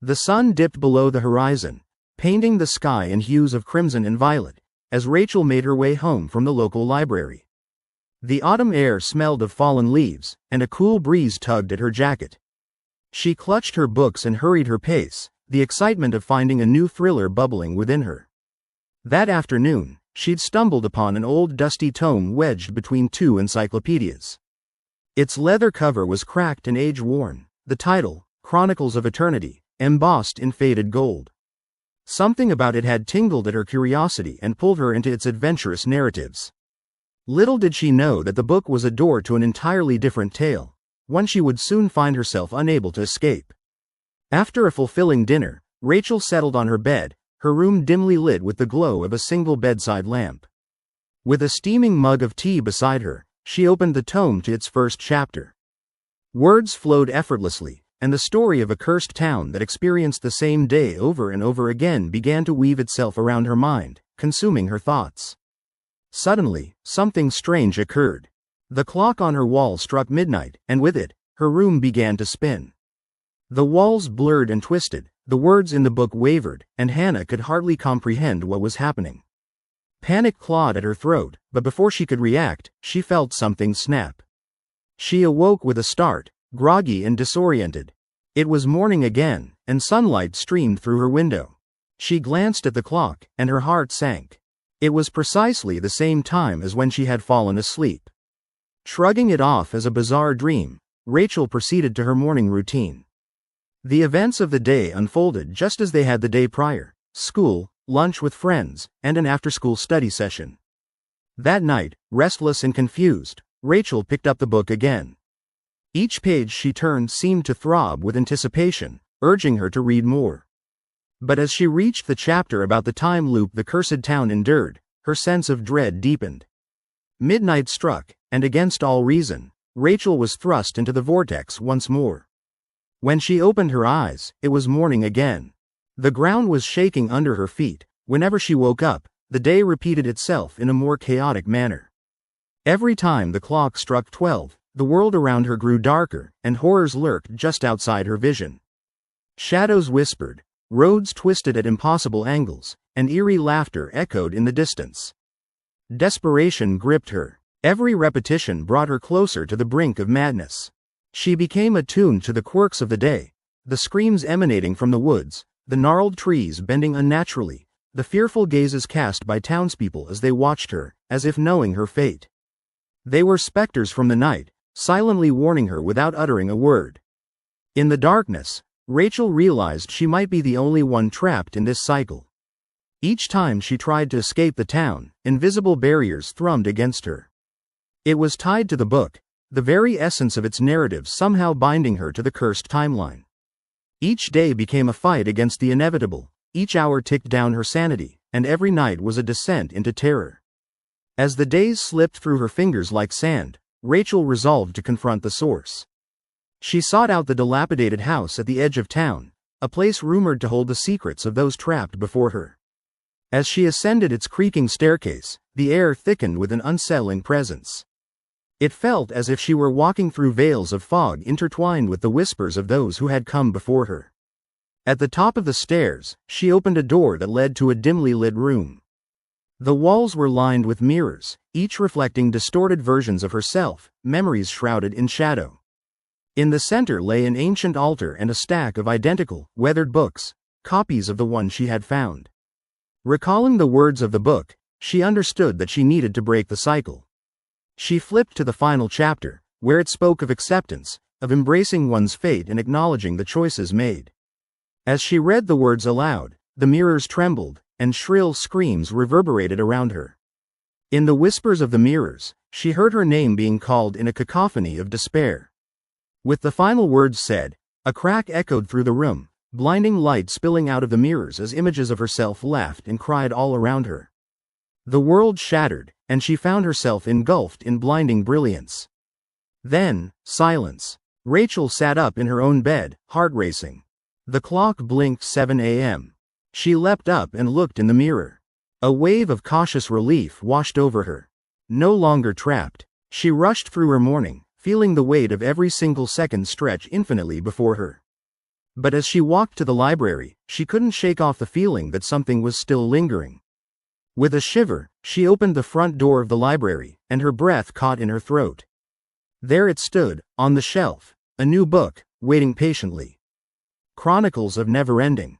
The sun dipped below the horizon, painting the sky in hues of crimson and violet, as Rachel made her way home from the local library. The autumn air smelled of fallen leaves, and a cool breeze tugged at her jacket. She clutched her books and hurried her pace, the excitement of finding a new thriller bubbling within her. That afternoon, she'd stumbled upon an old dusty tome wedged between two encyclopedias. Its leather cover was cracked and age-worn, the title, Chronicles of Eternity, embossed in faded gold. Something about it had tingled at her curiosity and pulled her into its adventurous narratives. Little did she know that the book was a door to an entirely different tale, one she would soon find herself unable to escape. After a fulfilling dinner, Rachel settled on her bed, her room dimly lit with the glow of a single bedside lamp. With a steaming mug of tea beside her, she opened the tome to its first chapter. Words flowed effortlessly, and the story of a cursed town that experienced the same day over and over again began to weave itself around her mind, consuming her thoughts. Suddenly, something strange occurred. The clock on her wall struck midnight, and with it, her room began to spin. The walls blurred and twisted, the words in the book wavered, and Hannah could hardly comprehend what was happening. Panic clawed at her throat, but before she could react, she felt something snap. She awoke with a start, groggy and disoriented. It was morning again, and sunlight streamed through her window. She glanced at the clock, and her heart sank. It was precisely the same time as when she had fallen asleep. Shrugging it off as a bizarre dream, Rachel proceeded to her morning routine. The events of the day unfolded just as they had the day prior: school, lunch with friends, and an after-school study session. That night, restless and confused, Rachel picked up the book again. Each page she turned seemed to throb with anticipation, urging her to read more. But as she reached the chapter about the time loop the cursed town endured, her sense of dread deepened. Midnight struck, and against all reason, Rachel was thrust into the vortex once more. When she opened her eyes, it was morning again. The ground was shaking under her feet. Whenever she woke up, the day repeated itself in a more chaotic manner. Every time the clock struck 12, the world around her grew darker, and horrors lurked just outside her vision. Shadows whispered, roads twisted at impossible angles, and eerie laughter echoed in the distance. Desperation gripped her. Every repetition brought her closer to the brink of madness. She became attuned to the quirks of the day, the screams emanating from the woods, the gnarled trees bending unnaturally, the fearful gazes cast by townspeople as they watched her, as if knowing her fate. They were specters from the night, silently warning her without uttering a word. In the darkness, Rachel realized she might be the only one trapped in this cycle. Each time she tried to escape the town, invisible barriers thrummed against her. It was tied to the book, the very essence of its narrative somehow binding her to the cursed timeline. Each day became a fight against the inevitable, each hour ticked down her sanity, and every night was a descent into terror. As the days slipped through her fingers like sand, Rachel resolved to confront the source. She sought out the dilapidated house at the edge of town, a place rumored to hold the secrets of those trapped before her. As she ascended its creaking staircase, the air thickened with an unsettling presence. It felt as if she were walking through veils of fog intertwined with the whispers of those who had come before her. At the top of the stairs, she opened a door that led to a dimly lit room. The walls were lined with mirrors, each reflecting distorted versions of herself, memories shrouded in shadow. In the center lay an ancient altar and a stack of identical, weathered books, copies of the one she had found. Recalling the words of the book, she understood that she needed to break the cycle. She flipped to the final chapter, where it spoke of acceptance, of embracing one's fate and acknowledging the choices made. As she read the words aloud, the mirrors trembled, and shrill screams reverberated around her. In the whispers of the mirrors, she heard her name being called in a cacophony of despair. With the final words said, a crack echoed through the room, blinding light spilling out of the mirrors as images of herself laughed and cried all around her. The world shattered, and she found herself engulfed in blinding brilliance. Then, silence. Rachel sat up in her own bed, heart racing. The clock blinked 7 a.m. She leapt up and looked in the mirror. A wave of cautious relief washed over her. No longer trapped, she rushed through her morning, feeling the weight of every single second stretch infinitely before her. But as she walked to the library, she couldn't shake off the feeling that something was still lingering. With a shiver, she opened the front door of the library, and her breath caught in her throat. There it stood, on the shelf, a new book, waiting patiently. Chronicles of Neverending.